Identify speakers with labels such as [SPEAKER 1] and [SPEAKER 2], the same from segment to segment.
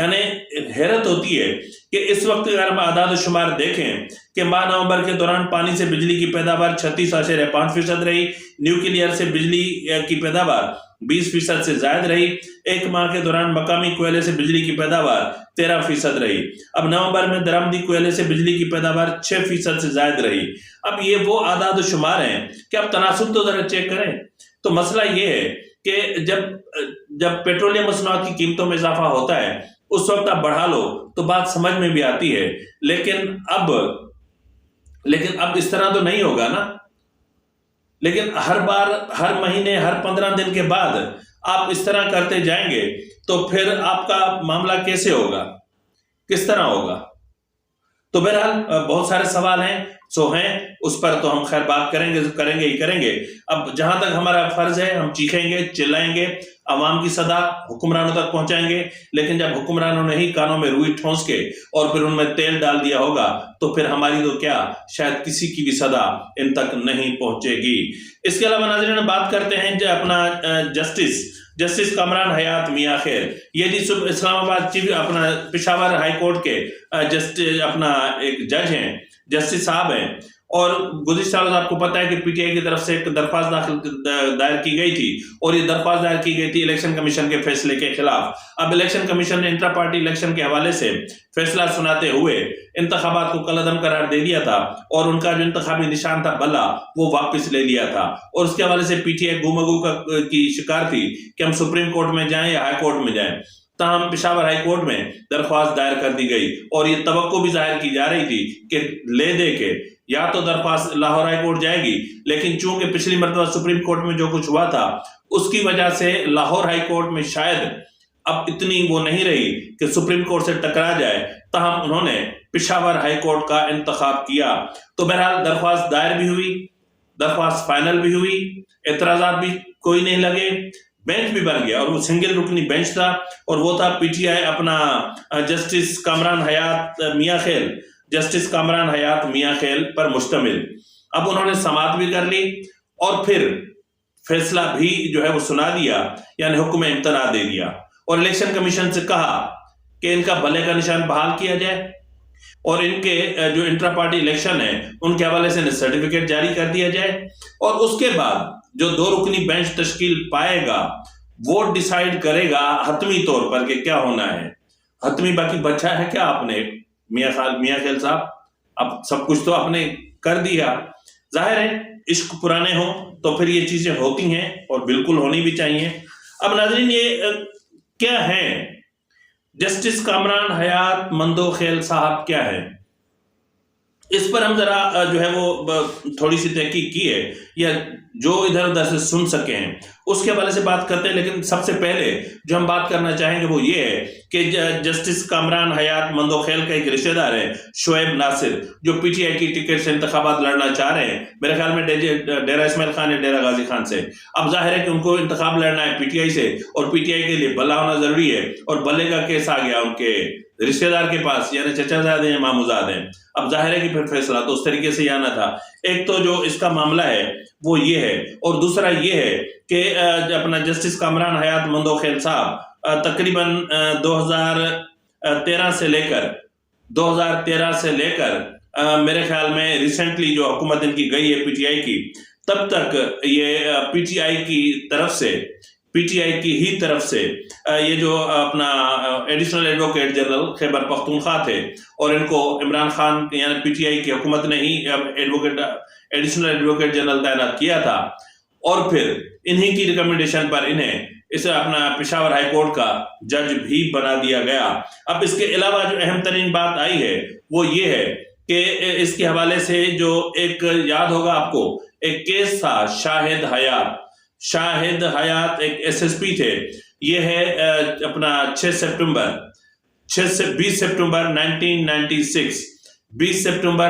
[SPEAKER 1] یعنی حیرت ہوتی ہے کہ اس وقت اگر ہم اعداد و شمار دیکھیں کہ ماہ نومبر کے دوران پانی سے بجلی کی پیداوار 36.5% رہی، نیوکلیئر سے بجلی کی پیداوار 20% سے زائد رہی، ایک ماہ کے دوران مقامی کوئلے سے بجلی کی پیداوار 13% رہی، اب نومبر میں درآمدی کوئلے سے بجلی کی پیداوار 6% سے زائد رہی۔ اب یہ وہ اعداد و شمار ہیں کہ اب تناسب تو ذرا چیک کریں۔ تو مسئلہ یہ ہے کہ جب پیٹرولیم مصنوعات کی قیمتوں میں اضافہ ہوتا ہے اس وقت آپ بڑھا لو تو بات سمجھ میں بھی آتی ہے، لیکن اب اس طرح تو نہیں ہوگا نا۔ لیکن ہر بار، ہر مہینے، ہر 15 دن کے بعد آپ اس طرح کرتے جائیں گے تو پھر آپ کا معاملہ کیسے ہوگا، کس طرح ہوگا؟ تو بہرحال بہت سارے سوال ہیں، اس پر تو ہم خیر بات کریں گے۔ اب جہاں تک ہمارا فرض ہے ہم چیخیں گے، چلائیں گے، عوام کی صدا حکمرانوں تک پہنچائیں گے، لیکن جب حکمرانوں نے ہی کانوں میں روئی ٹھونس کے اور پھر ان میں تیل ڈال دیا ہوگا تو پھر ہماری تو کیا، شاید کسی کی بھی صدا ان تک نہیں پہنچے گی۔ اس کے علاوہ ناظرین بات کرتے ہیں جو اپنا جسٹس کامران حیات میاں خیل، یہ جی اسلام آباد اپنا پشاور ہائی کورٹ کے اپنا ایک جج ہیں، جسٹس صاحب ہیں، اور گزشتہ روز آپ کو پتہ ہے کہ پی ٹی آئی کی طرف سے ایک درخواست دائر کی گئی تھی، اور یہ درخواست دائر کی گئی تھی الیکشن کمیشن کے فیصلے کے خلاف۔ اب الیکشن کمیشن نے انٹرا پارٹی الیکشن کے حوالے سے فیصلہ سناتے ہوئے انتخابات کو کالعدم قرار دے دیا تھا، اور ان کا جو انتخابی نشان تھا بلا وہ واپس لے لیا تھا، اور اس کے حوالے سے پی ٹی آئی گومگو کی شکار تھی کہ ہم سپریم کورٹ میں جائیں یا ہائی کورٹ میں جائیں۔ تاہم پشاور ہائی کورٹ میں درخواست دائر کر دی گئی، اور یہ توقع بھی ظاہر کی جا رہی تھی کہ لے دے کے یا تو درخواست لاہور ہائی کورٹ جائے گی، لیکن چونکہ پچھلی مرتبہ سپریم کورٹ میں جو کچھ ہوا تھا اس کی وجہ سے لاہور ہائی کورٹ میں شاید اب اتنی وہ نہیں رہی کہ سپریم کورٹ سے ٹکرا جائے، تاہم انہوں نے پشاور ہائی کورٹ کا انتخاب کیا۔ تو بہرحال درخواست دائر بھی ہوئی، درخواست فائنل بھی ہوئی، اعتراضات بھی کوئی نہیں لگے، بینچ بھی بن گیا، اور وہ سنگل رکنی بینچ تھا، اور وہ تھا پی ٹی آئی اپنا جسٹس کامران حیات میاں خیل پر مشتمل۔ اب انہوں نے سماعت بھی کر لی اور پھر فیصلہ بھی جو ہے وہ سنا دیا، یعنی حکم امتناع دے دیا، اور الیکشن کمیشن سے کہا کہ ان کا بھلے کا نشان بحال کیا جائے، اور ان کے جو انٹرا پارٹی الیکشن ہے ان کے حوالے سے سرٹیفکیٹ جاری کر دیا جائے، اور اس کے بعد جو 2 رکنی بینچ تشکیل پائے گا وہ ڈیسائیڈ کرے گا حتمی طور پر کہ کیا ہونا ہے۔ حتمی باقی بچا ہے کیا آپ نے میاں خیل صاحب؟ اب سب کچھ تو آپ نے کر دیا۔ ظاہر ہے عشق پرانے ہوں تو پھر یہ چیزیں ہوتی ہیں، اور بالکل ہونی بھی چاہیے۔ اب ناظرین یہ کیا ہے جسٹس کامران حیات مندو خیل صاحب کیا ہے؟ اس پر ہم ذرا جو ہے وہ تھوڑی سی تحقیق کی ہے، یا جو ادھر ادھر سے سن سکے ہیں اس کے حوالے سے بات کرتے ہیں، لیکن سب سے پہلے جو ہم بات کرنا چاہیں گے وہ یہ ہے کہ جسٹس کامران حیات مندو خیل کا ایک رشتہ دار ہے شعیب ناصر، جو پی ٹی آئی کی ٹکٹ سے انتخابات لڑنا چاہ رہے ہیں، میرے خیال میں ڈیرہ اسماعیل خان یا ڈیرہ غازی خان سے۔ اب ظاہر ہے کہ ان کو انتخاب لڑنا ہے پی ٹی آئی سے، اور پی ٹی آئی کے لیے بلا ہونا ضروری ہے، اور بلے کا کیس آ گیا ان کے رشتہ دار کے پاس، یعنی چچا زاد ہیں، ماموزاد ہیں۔ اب ظاہر ہے کہ پھر فیصلہ تو اس طریقے سے ہی آنا تھا۔ ایک تو جو اس کا معاملہ ہے وہ یہ ہے، اور دوسرا یہ ہے کہ اپنا جسٹس کامران حیات مندو خیل صاحب تقریباً 2013 سے لے کر میرے خیال میں ریسنٹلی جو حکومت ان کی گئی ہے پی ٹی آئی کی، تب تک یہ پی ٹی آئی کی ہی طرف سے یہ جو اپنا additional advocate general Khyber Pakhtunkhwa تھے، اور ان کو عمران خان یعنی پی ٹی آئی کی حکومت نے ہی ایڈیشنل ایڈوکیٹ جنرل تعینات کیا تھا، اور پھر انہی کی ریکمنڈیشن پر انہیں اسے اپنا پشاور ہائی کورٹ کا جج بھی بنا دیا گیا۔ اب اس کے علاوہ جو اہم ترین بات آئی ہے وہ یہ ہے کہ اس کے حوالے سے جو ایک یاد ہوگا آپ کو، ایک کیس تھا شاہد حیات ایک ایس ایس پی تھے، یہ ہے اپنا 20 سپٹمبر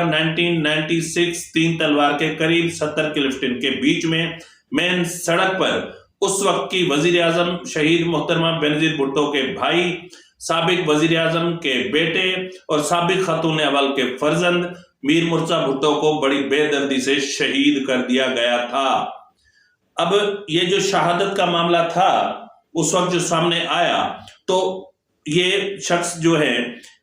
[SPEAKER 1] 1996 3 تلوار کے قریب 70 کلفٹن کے بیچ میں مین سڑک پر اس وقت کی وزیر اعظم شہید محترمہ بینظیر بھٹو کے بھائی، سابق وزیر اعظم کے بیٹے اور سابق خاتون اول کے فرزند میر مرزا بھٹو کو بڑی بے دردی سے شہید کر دیا گیا تھا۔ اب یہ جو شہادت کا معاملہ تھا اس وقت جو سامنے آیا، تو یہ شخص جو ہے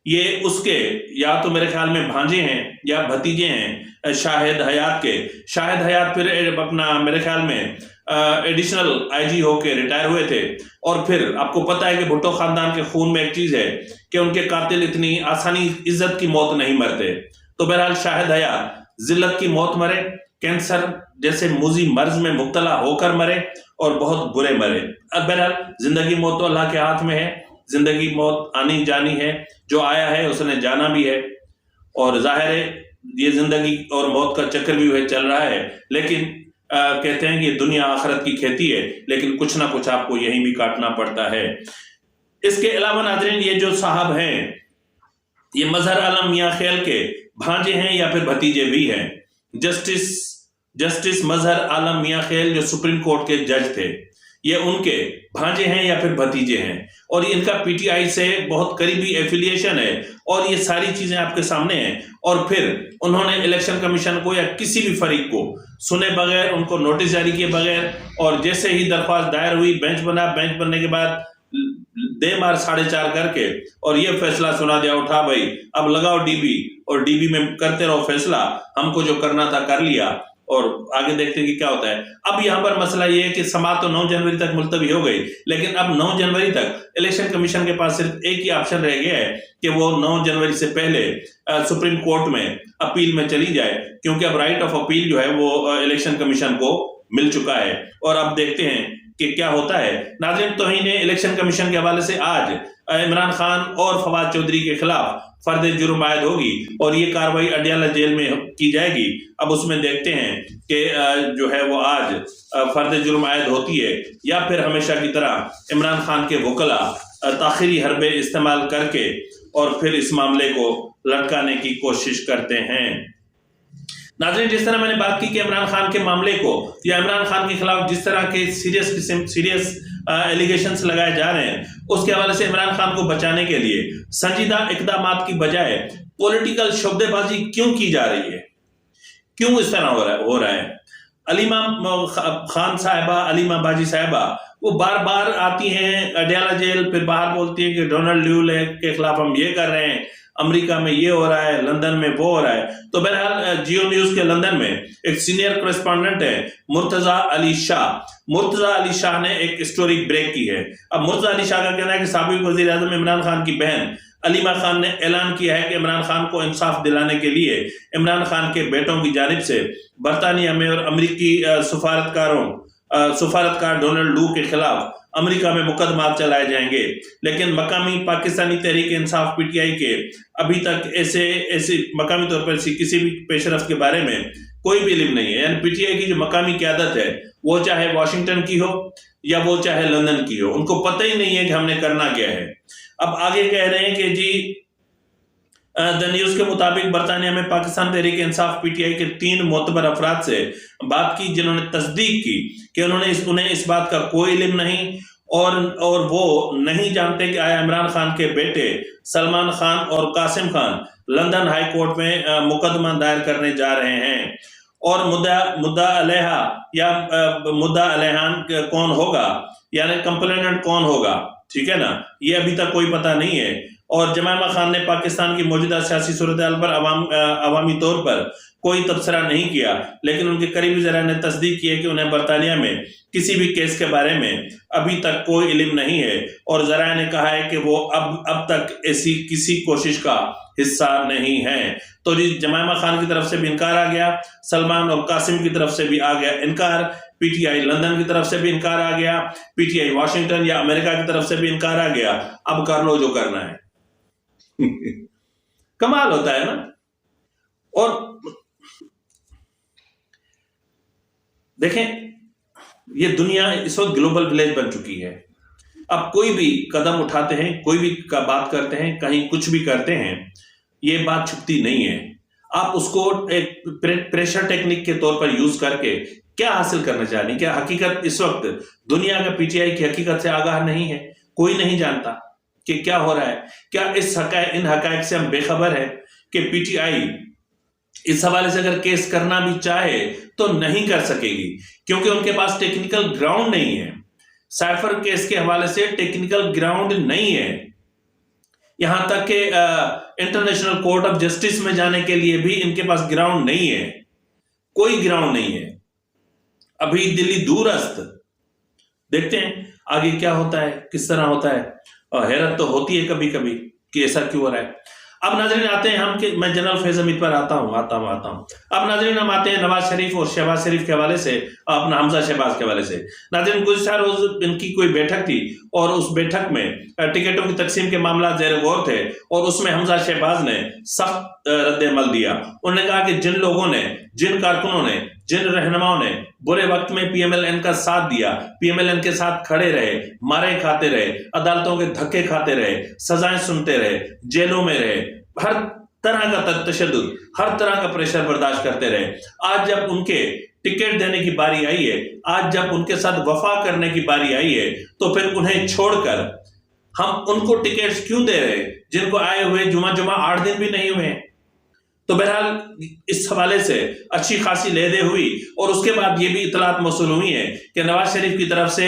[SPEAKER 1] یہ اس کے یا تو میرے خیال میں بھانجے ہیں یا بھتیجے ہیں شاہد حیات کے. شاہد حیات پھر اپنا میرے خیال میں ایڈیشنل آئی جی ہو کے ریٹائر ہوئے تھے. اور پھر آپ کو پتا ہے کہ بھٹو خاندان کے خون میں ایک چیز ہے کہ ان کے قاتل اتنی آسانی عزت کی موت نہیں مرتے. تو بہرحال شاہد حیات ذلت کی موت مرے, کینسر جیسے موذی مرض میں مبتلا ہو کر مرے اور بہت برے مرے. اب بہرحال زندگی موت تو اللہ کے ہاتھ میں ہے, زندگی موت آنی جانی ہے, جو آیا ہے اس نے جانا بھی ہے, اور ظاہر ہے یہ زندگی اور موت کا چکر بھی چل رہا ہے. لیکن کہتے ہیں کہ یہ دنیا آخرت کی کھیتی ہے, لیکن کچھ نہ کچھ آپ کو یہیں بھی کاٹنا پڑتا ہے. اس کے علاوہ ناظرین یہ جو صاحب ہیں یہ مظہر عالم میاں خیل کے بھانجے ہیں یا پھر بھتیجے بھی ہیں. جسٹس مظہر عالم میاں خیل جو سپریم کورٹ کے جج تھے, یہ ان کے بھانجے ہیں یا پھر بھتیجے ہیں, اور ان کا پی ٹی آئی سے بہت قریبی ایفیلیشن ہے, اور یہ ساری چیزیں آپ کے سامنے ہیں. اور پھر انہوں نے الیکشن کمیشن کو یا کسی بھی فریق کو سنے بغیر, ان کو نوٹس جاری کیے بغیر, اور جیسے ہی درخواست دائر ہوئی بینچ بننے کے بعد دے مار 4.5 کر کے اور یہ فیصلہ سنا دیا, اٹھا بھائی اب لگاؤ ڈی بی, اور ڈی بی میں کرتے رہو فیصلہ, ہم کو جو کرنا تھا کر لیا, اور آگے دیکھتے ہیں کہ کیا ہوتا ہے. اب یہاں پر مسئلہ یہ ہے کہ سماعت تو 9 جنوری تک ملتوی ہو گئی, لیکن اب 9 جنوری تک الیکشن کمیشن کے پاس صرف ایک ہی آپشن رہ گیا ہے کہ وہ 9 جنوری سے پہلے سپریم کورٹ میں اپیل میں چلی جائے, کیونکہ اب رائٹ آف اپیل جو ہے وہ الیکشن کمیشن کو مل چکا ہے. اور اب دیکھتے ہیں کہ کیا ہوتا ہے. ناظرین, توہین الیکشن کمیشن کے حوالے سے آج عمران خان اور فواد چودھری کے خلاف فرد جرم عائد ہوگی, اور یہ کاروائی اڈیالہ جیل میں کی جائے گی. اب اس میں دیکھتے ہیں کہ جو ہے وہ آج فرد جرم عائد ہوتی ہے یا پھر ہمیشہ کی طرح عمران خان کے وکلاء تاخیری حربے استعمال کر کے اور پھر اس معاملے کو لٹکانے کی کوشش کرتے ہیں. ناظرین, جس طرح میں نے بات کی کہ عمران خان کے معاملے کو یا عمران خان کے خلاف جس طرح کے سیریس ایلیگیشنز لگائے جا رہے ہیں, اس کے حوالے سے عمران خان کو بچانے کے لیے سنجیدہ اقدامات کی بجائے پولیٹیکل شعبدے بازی کیوں کی جا رہی ہے, کیوں اس طرح ہو رہا ہے. علیمہ خان صاحبہ, علیمہ باجی صاحبہ, وہ بار بار آتی ہیں اڈیالہ جیل, پھر باہر بولتی ہیں کہ ڈونلڈ لیول کے خلاف ہم یہ کر رہے ہیں, امریکہ میں یہ ہو رہا ہے, لندن میں وہ ہو رہا ہے. تو بہرحال جیو نیوز کے لندن میں ایک سینئر کورسپونڈنٹ ہے مرتضیٰ علی شاہ. مرتضیٰ علی شاہ نے ایک اسٹوری بریک کی ہے. اب مرتضیٰ علی شاہ کا کہنا ہے کہ سابق وزیر اعظم عمران خان کی بہن علیمہ خان نے اعلان کیا ہے کہ عمران خان کو انصاف دلانے کے لیے عمران خان کے بیٹوں کی جانب سے برطانیہ میں اور امریکی سفارتکار ڈونلڈ لو کے خلاف امریکہ میں مقدمات چلائے جائیں گے. لیکن مقامی Pakistani Tehreek Insaf P T I کے ابھی تک ایسے مقامی طور پر کسی بھی پیش رفت کے بارے میں کوئی بھی علم نہیں ہے. یعنی پی ٹی آئی کی جو مقامی قیادت ہے وہ چاہے واشنگٹن کی ہو یا وہ چاہے لندن کی ہو, ان کو پتہ ہی نہیں ہے کہ ہم نے کرنا کیا ہے. اب آگے کہہ رہے ہیں کہ جی دا نیوز کے مطابق برطانیہ میں Pakistan Tehreek Insaf P T I کے 3 معتبر افراد سے بات کی, جنہوں نے تصدیق کی کہ انہیں اس بات کا کوئی علم نہیں اور وہ نہیں جانتے کہ آیا عمران خان کے بیٹے سلمان خان اور Qasim Khan London high court میں مقدمہ دائر کرنے جا رہے ہیں, اور مدعا علیہ یا مدعا علیہان کون ہوگا, یعنی کمپلیننٹ کون ہوگا, ٹھیک ہے نا, یہ ابھی تک کوئی پتہ نہیں ہے. اور جمائمہ خان نے پاکستان کی موجودہ سیاسی صورتحال پر عوامی طور پر کوئی تبصرہ نہیں کیا, لیکن ان کے قریبی ذرائع نے تصدیق کی ہے کہ انہیں برطانیہ میں کسی بھی کیس کے بارے میں ابھی تک کوئی علم نہیں ہے, اور ذرائع نے کہا ہے کہ وہ اب تک ایسی کسی کوشش کا حصہ نہیں ہیں. تو جمائمہ خان کی طرف سے بھی انکار آ گیا, سلمان اور قاسم کی طرف سے بھی آ گیا انکار, پی ٹی آئی لندن کی طرف سے بھی انکار آ گیا, پی ٹی آئی واشنگٹن یا امریکہ کی طرف سے بھی انکار آ گیا. اب کر لو جو کرنا ہے. کمال ہوتا ہے نا. اور دیکھیں یہ دنیا اس وقت گلوبل ولیج بن چکی ہے. اب کوئی بھی قدم اٹھاتے ہیں, کوئی بھی بات کرتے ہیں, کہیں کچھ بھی کرتے ہیں, یہ بات چھپتی نہیں ہے. آپ اس کو ایک پریشر ٹیکنک کے طور پر یوز کر کے کیا حاصل کرنا چاہیں. کیا حقیقت اس وقت دنیا کا پی ٹی آئی کی حقیقت سے آگاہ نہیں ہے, کوئی نہیں جانتا کہ کیا ہو رہا ہے. کیا ان حقائق سے ہم بے خبر ہیں کہ پی ٹی آئی اس حوالے سے اگر کیس کرنا بھی چاہے تو نہیں کر سکے گی, کیونکہ ان کے پاس ٹیکنیکل گراؤنڈ نہیں ہے. سائفر کیس کے حوالے سے ٹیکنیکل گراؤنڈ نہیں ہے. یہاں تک کہ انٹرنیشنل کورٹ آف جسٹس میں جانے کے لیے بھی ان کے پاس گراؤنڈ نہیں ہے، کوئی گراؤنڈ نہیں ہے، ابھی دلی دور است۔ دیکھتے ہیں آگے کیا ہوتا ہے، کس طرح ہوتا ہے، اور حیرت تو ہوتی ہے کبھی کبھی کہ ایسا کیوں ہو رہا ہے۔ اب ناظرین آتے ہیں ہم کہ میں جنرل فیض حمید پر آتا ہوں۔ اب ناظرین ہم آتے ہیں نواز شریف اور شہباز شریف کے حوالے سے، اپنا حمزہ شہباز کے حوالے سے۔ ناظرین گزشتہ روز ان کی کوئی بیٹھک تھی اور اس بیٹھک میں ٹکٹوں کی تقسیم کے معاملات زیر غور تھے، اور اس میں حمزہ شہباز نے سخت رد عمل دیا۔ انہوں نے کہا کہ جن لوگوں نے، جن کارکنوں نے، جن رہنماؤں نے برے وقت میں پی ایم ایل این کا ساتھ دیا، پی ایم ایل این کے ساتھ کھڑے رہے، مارے کھاتے رہے، عدالتوں کے دھکے کھاتے رہے، سزائیں سنتے رہے، جیلوں میں رہے، ہر طرح کا تشدد، ہر طرح کا پریشر برداشت کرتے رہے، آج جب ان کے ٹکٹ دینے کی باری آئی ہے، آج جب ان کے ساتھ وفا کرنے کی باری آئی ہے، تو پھر انہیں چھوڑ کر ہم ان کو ٹکٹس کیوں دے رہے جن کو آئے ہوئے جمعہ 8 دن بھی نہیں ہوئے؟ تو بہرحال اس حوالے سے اچھی خاصی لیدے ہوئی، اور اس کے بعد یہ بھی اطلاعات موصول ہوئی ہیں کہ نواز شریف کی طرف سے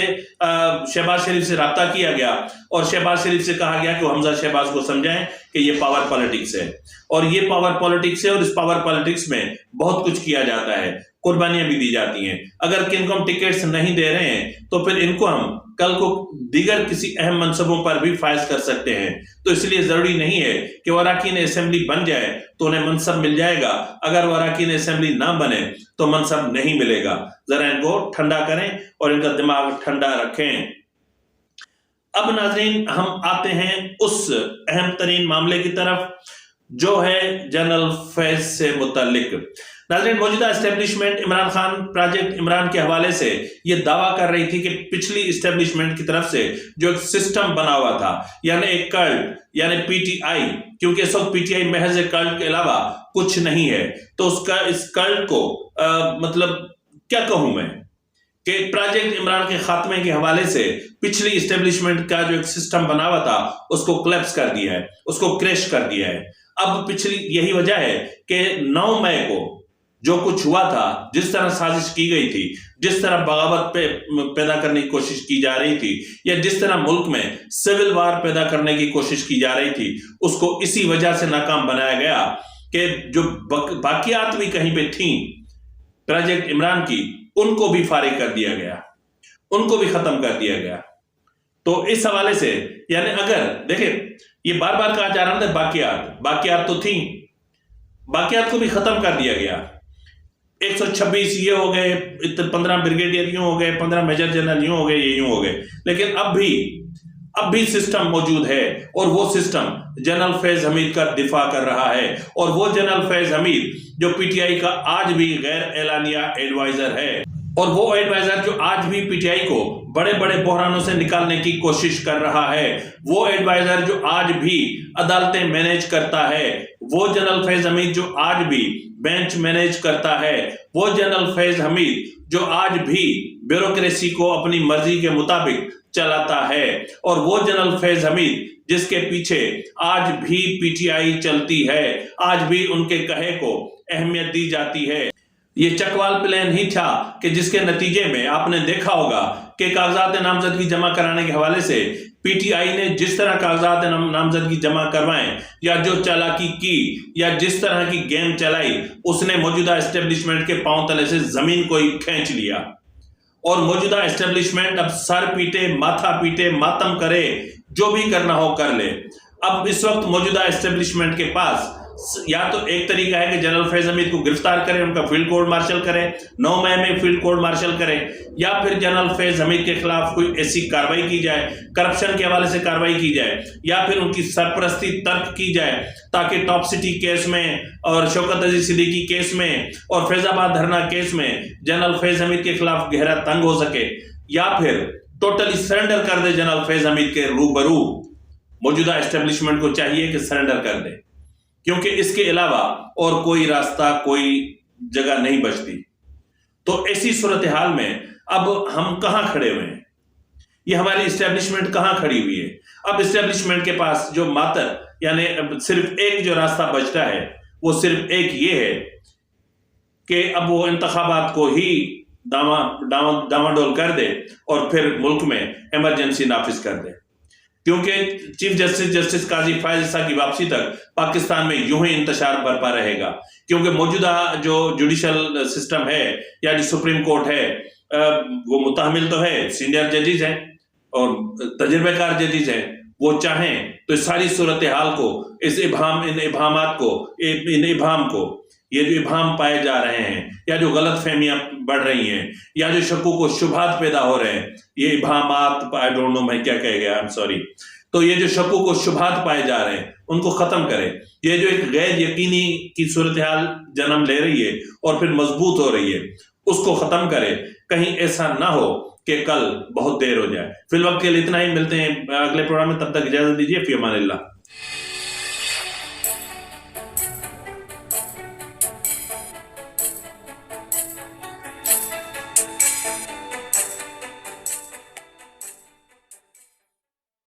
[SPEAKER 1] شہباز شریف سے رابطہ کیا گیا، اور شہباز شریف سے کہا گیا کہ وہ حمزہ شہباز کو سمجھائیں کہ یہ پاور پالیٹکس ہے، اور یہ پاور پالیٹکس ہے، اور اس پاور پالیٹکس میں بہت کچھ کیا جاتا ہے، قربانیاں بھی دی جاتی ہیں۔ اگر کن کو ہم ٹکٹس نہیں دے رہے ہیں تو پھر ان کو ہم کل کو دیگر کسی اہم منصبوں پر بھی فائز کر سکتے ہیں، تو اس لیے ضروری نہیں ہے کہ وہ اراکین اسمبلی بن جائے تو انہیں منصب مل جائے گا، اگر وہ اراکین اسمبلی نہ بنے تو منصب نہیں ملے گا۔ ذرا ان کو ٹھنڈا کریں اور ان کا دماغ ٹھنڈا رکھیں۔ اب ناظرین ہم آتے ہیں اس اہم ترین معاملے کی طرف جو ہے جنرل فیض سے متعلق۔ ناظرین موجودہ اسٹیبلشمنٹ عمران خان پروجیکٹ عمران کے حوالے سے یہ دعویٰ کر رہی تھی کہ پچھلی اسٹیبلشمنٹ کی طرف سے جو ایک سسٹم بنا ہوا تھا، یعنی ایک کلٹ، یعنی پی ٹی آئی، کیونکہ اس وقت پی ٹی آئی محض ایک کلٹ کے علاوہ کچھ نہیں ہے، تو اس کلٹ کو مطلب کیا کہوں میں کہ پروجیکٹ عمران کے خاتمے کے حوالے سے پچھلی اسٹیبلشمنٹ کا جو ایک سسٹم بنا ہوا تھا اس کو کلیپس کر دیا ہے، اس کو کریش کر دیا ہے۔ اب پچھلی یہی وجہ ہے کہ 9 مئی کو جو کچھ ہوا تھا، جس طرح سازش کی گئی تھی، جس طرح بغاوت پیدا کرنے کی کوشش کی جا رہی تھی، یا جس طرح ملک میں سول وار پیدا کرنے کی کوشش کی جا رہی تھی، اس کو اسی وجہ سے ناکام بنایا گیا کہ جو باقیات بھی کہیں پہ تھیں پروجیکٹ عمران کی، ان کو بھی فارغ کر دیا گیا، ان کو بھی ختم کر دیا گیا۔ تو اس حوالے سے یعنی اگر دیکھیں یہ بار بار کہا جا رہا تھا باقیات تو تھیں، باقیات کو بھی ختم کر دیا گیا۔ 126 یہ ہو گئے، 15 بریگیڈیئر یوں ہو گئے، 15 میجر جنرل یوں ہو گئے، یہ یوں ہو گئے، لیکن اب بھی سسٹم موجود ہے، اور وہ سسٹم جنرل فیض حمید کا دفاع کر رہا ہے، اور وہ جنرل فیض حمید جو پی ٹی آئی کا آج بھی غیر اعلانیہ ایڈوائزر ہے، اور وہ ایڈوائزر جو آج بھی پی ٹی آئی کو بڑے بڑے بحرانوں سے نکالنے کی کوشش کر رہا ہے، وہ ایڈوائزر جو آج بھی عدالتیں مینیج کرتا ہے، وہ جنرل فیض حمید جو آج بھی بینچ مینیج کرتا ہے، وہ جنرل فیض حمید جو آج بھی بیوروکریسی کو اپنی مرضی کے مطابق چلاتا ہے، اور وہ جنرل فیض حمید جس کے پیچھے آج بھی پی ٹی آئی چلتی ہے، آج بھی ان کے کہے کو اہمیت دی جاتی ہے۔ یہ چکوال پلان ہی تھا کہ جس کے نتیجے میں آپ نے دیکھا ہوگا کہ کاغذات نامزدگی جمع کرانے کے حوالے سے پی ٹی آئی نے جس طرح کاغذات نامزدگی جمع کروائیں، یا جو چالاکی کی، یا جس طرح کی گیم چلائی، اس نے موجودہ اسٹیبلشمنٹ کے پاؤں تلے سے زمین کو ہی کھینچ لیا، اور موجودہ اسٹیبلشمنٹ اب سر پیٹے، ماتھا پیٹے، ماتم کرے، جو بھی کرنا ہو کر لے۔ اب اس وقت موجودہ اسٹیبلشمنٹ کے پاس یا تو ایک طریقہ ہے کہ جنرل فیض حمید کو گرفتار کرے، ان کا فیلڈ کورٹ مارشل کرے، 9 مئی میں فیلڈ کورٹ مارشل کرے، یا پھر جنرل فیض حمید کے خلاف کوئی ایسی کارروائی کی جائے، کرپشن کے حوالے سے کارروائی کی جائے، یا پھر ان کی سرپرستی ترک کی جائے، تاکہ ٹاپ سٹی کیس میں اور شوکت عزیز صدیقی کیس میں اور فیض آباد دھرنا کیس میں جنرل فیض حمید کے خلاف گہرا تنگ ہو سکے، یا پھر ٹوٹلی سرنڈر کر دے جنرل فیض حمید کے روبرو۔ موجودہ اسٹیبلشمنٹ کو چاہیے کہ سرنڈر کر دے، کیونکہ اس کے علاوہ اور کوئی راستہ، کوئی جگہ نہیں بچتی۔ تو ایسی صورتحال میں اب ہم کہاں کھڑے ہوئے ہیں؟ یہ ہماری اسٹیبلشمنٹ کہاں کھڑی ہوئی ہے؟ اب اسٹیبلشمنٹ کے پاس جو ماتر یعنی صرف ایک جو راستہ بچتا ہے، وہ صرف ایک یہ ہے کہ اب وہ انتخابات کو ہی ڈاواڈول کر دے اور پھر ملک میں ایمرجنسی نافذ کر دے۔ کیونکہ چیف جسٹس قاضی فائز عیسیٰ کی واپسی تک پاکستان میں یوں ہی انتشار برپا رہے گا، کیونکہ موجودہ جو جوڈیشل سسٹم ہے یا جو سپریم کورٹ ہے وہ متحمل تو ہے، سینئر ججز ہیں اور تجربہ کار ججز ہیں، وہ چاہیں تو اس ساری صورتحال کو، ان ابہام کو، یہ جو ابہام پائے جا رہے ہیں یا جو غلط فہمیاں بڑھ رہی ہیں یا جو شکوک و شبہات پیدا ہو رہے ہیں، یہ ابہامات I don't know میں کیا کہہ گیا I'm sorry، تو یہ جو شکوک و شبہات پائے جا رہے ہیں ان کو ختم کرے، یہ جو ایک غیر یقینی کی صورتحال جنم لے رہی ہے اور پھر مضبوط ہو رہی ہے اس کو ختم کرے، کہیں ایسا نہ ہو کہ کل بہت دیر ہو جائے۔ فی الوقت کے لیے اتنا ہی، ملتے ہیں اگلے پروگرام میں، تب تک اجازت دیجیے، فی امان اللہ۔